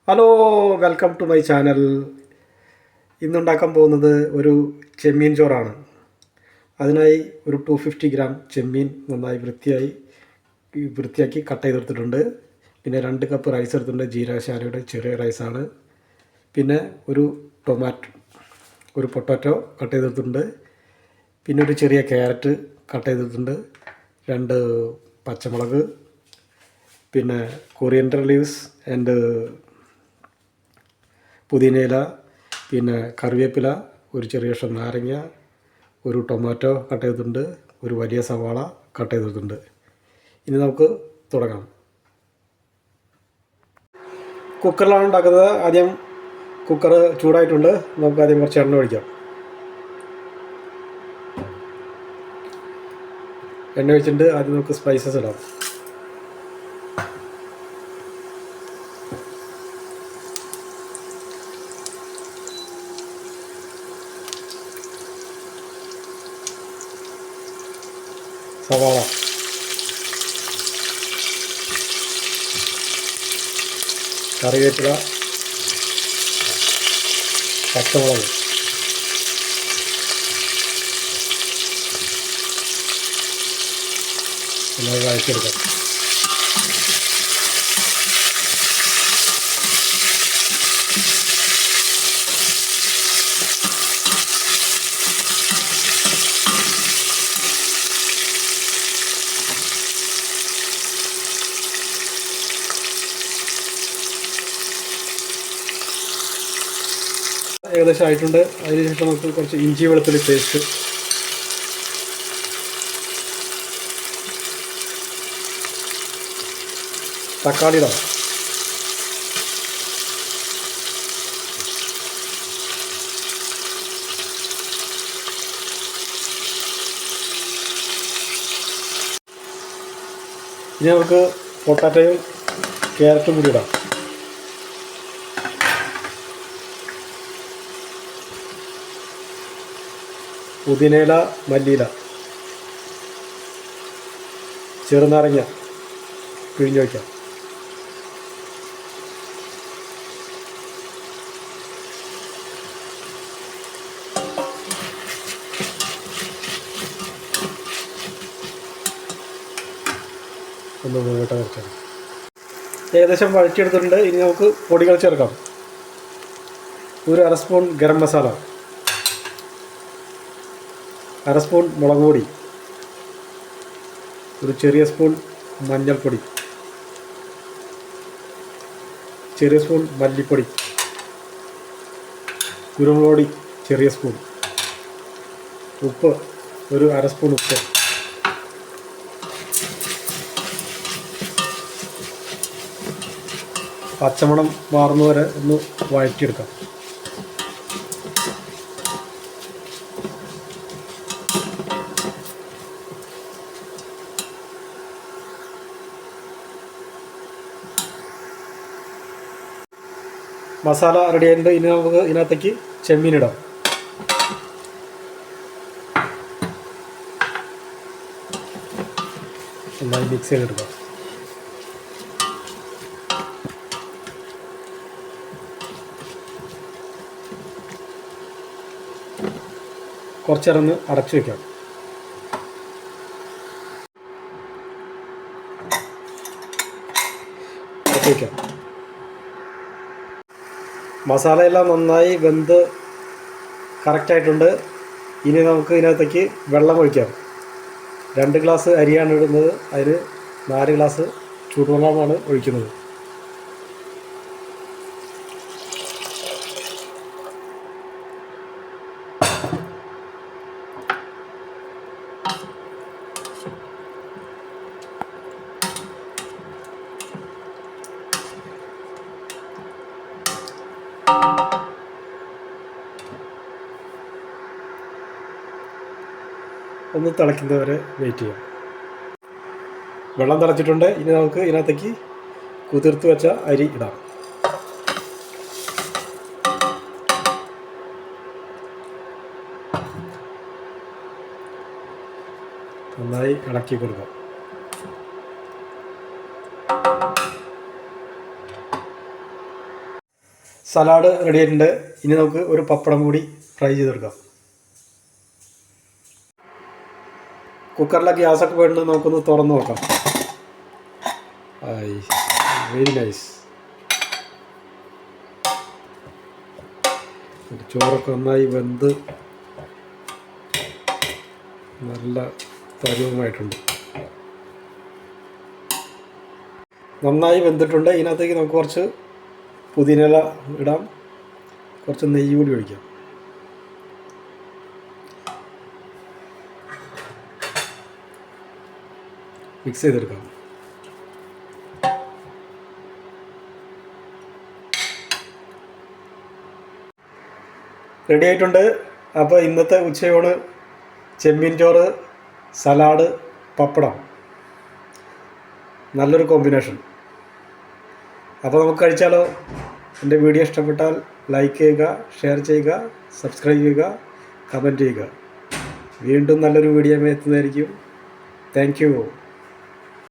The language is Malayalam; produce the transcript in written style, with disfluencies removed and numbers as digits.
Hello, welcome to my channel. ഇന്നുണ്ടാക്കാൻ പോകുന്നത് ഒരു ചെമ്മീൻ ചോറാണ്. അതിനായി ഒരു 250 ഗ്രാം ചെമ്മീൻ നന്നായി വൃത്തിയാക്കി കട്ട് ചെയ്തെടുത്തിട്ടുണ്ട്. പിന്നെ 2 കപ്പ് റൈസ് എടുത്തിട്ടുണ്ട്. ജീരകശാലയുടെ ചെറിയ റൈസാണ്. പിന്നെ ഒരു പൊട്ടാറ്റോ കട്ട് ചെയ്തെടുത്തിട്ടുണ്ട്. പിന്നെ ഒരു ചെറിയ ക്യാരറ്റ് കട്ട് ചെയ്തെടുത്തിട്ടുണ്ട്. 2 പച്ചമുളക്, പിന്നെ കൊറിയൻഡർ ലീവ്സ് ആൻഡ് പുതിനയില, പിന്നെ കറിവേപ്പില, ഒരു ചെറിയ കഷ്ണം നാരങ്ങ, ഒരു ടൊമാറ്റോ കട്ട് ചെയ്തിട്ടുണ്ട്, ഒരു വലിയ സവാള കട്ട് ചെയ്തിട്ടുണ്ട്. ഇനി നമുക്ക് തുടങ്ങാം. കുക്കറിലാണ് ഉണ്ടാക്കുന്നത്. ആദ്യം കുക്കർ ചൂടായിട്ടുണ്ട്. നമുക്ക് ആദ്യം കുറച്ച് എണ്ണ ഒഴിക്കാം. എണ്ണ ഒഴിച്ചിട്ട് ആദ്യം നമുക്ക് സ്പൈസസ് ഇടാം. സവാള, കറിവേപ്പില, പച്ചമുളക്, നമുക്ക് വഴറ്റിയെടുക്കാം. ഏകദേശം ആയിട്ടുണ്ട്. അതിനുശേഷം നമുക്ക് കുറച്ച് ഇഞ്ചി വെളുത്തുള്ളി പേസ്റ്റ്, തക്കാളി ഇടാം. ഇനി നമുക്ക് പൊട്ടാറ്റോയും ക്യാരറ്റും കൂടി ഇടാം. പുതിനയില, മല്ലിയില, ചെറുനാരങ്ങ പിഴിഞ്ഞ് വയ്ക്കാം. ഒന്ന് മുന്നോട്ട് വരച്ചാൽ ഏകദേശം വഴറ്റിയെടുത്തിട്ടുണ്ട്. ഇനി നമുക്ക് പൊടികൾ ചേർക്കാം. ഒരു 1/2 സ്പൂൺ ഗരം മസാല, 1/2 സ്പൂൺ മുളക് പൊടി, ഒരു ചെറിയ സ്പൂൺ മഞ്ഞൾപ്പൊടി, ചെറിയ സ്പൂൺ മല്ലിപ്പൊടി, കുരുമുളക് പൊടി ചെറിയ സ്പൂൺ, ഉപ്പ് ഒരു 1/2 സ്പൂൺ ഉപ്പ്, പച്ചമണം മാറുന്നവരെ ഒന്ന് വഴറ്റിയെടുക്കാം. മസാല റെഡി ആയിട്ടുണ്ട്. ഇനി നമുക്ക് ഇതിനകത്തേക്ക് ചെമ്മീനിടാം. നന്നായി മിക്സ് ചെയ്തെടുക്കാം. കുറച്ചേരം ഒന്ന് അടച്ചു വയ്ക്കാം. അടച്ചു വയ്ക്കാം. മസാലയെല്ലാം നന്നായി വെന്ത് കറക്റ്റായിട്ടുണ്ട്. ഇനി നമുക്ക് ഇതിനകത്തേക്ക് വെള്ളം ഒഴിക്കാം. 2 ഗ്ലാസ് അരിയാണ് ഇടുന്നത്. അതിന് 4 ഗ്ലാസ് ചൂടുവെള്ളമാണ് ഒഴിക്കുന്നത്. ഒന്ന് തിളയ്ക്കുന്നവരെ വെയിറ്റ് ചെയ്യാം. വെള്ളം തിളച്ചിട്ടുണ്ട്. ഇനി നമുക്ക് ഇതിനകത്തേക്ക് കുതിർത്ത് വെച്ച അരി ഇടാം. നന്നായി ഇളക്കി കൊടുക്കാം. സലാഡ് റെഡി ആയിട്ടുണ്ട്. ഇനി നമുക്ക് ഒരു പപ്പടം കൂടി ഫ്രൈ ചെയ്തെടുക്കാം. കുക്കറിലെ ഗ്യാസൊക്കെ വേണ്ടി നമുക്കൊന്ന് തുറന്ന് നോക്കാം. ആയി, വെരി നൈസ്. ചോറൊക്കെ നന്നായി വെന്ത് നല്ല പരുവമായിട്ടുണ്ട്. നന്നായി വെന്തിട്ടുണ്ട്. ഇതിനകത്തേക്ക് നമുക്ക് കുറച്ച് പുതിനയില ഇടാം, കുറച്ച് നെയ്യ് കൂടി ഒഴിക്കാം. മിക്സ് ചെയ്തെടുക്കാം. റെഡി ആയിട്ടുണ്ട്. അപ്പോൾ ഇന്നത്തെ ഉച്ചയൂണ് ചെമ്മീൻ ചോറ്, സലാഡ്, പപ്പടം, നല്ലൊരു കോമ്പിനേഷൻ. അപ്പോൾ നമുക്ക് കഴിച്ചാലോ? എൻ്റെ വീഡിയോ ഇഷ്ടപ്പെട്ടാൽ ലൈക്ക് ചെയ്യുക, ഷെയർ ചെയ്യുക, സബ്സ്ക്രൈബ് ചെയ്യുക, കമൻറ്റ് ചെയ്യുക. വീണ്ടും നല്ലൊരു വീഡിയോ എത്തുന്നതായിരിക്കും. Thank you.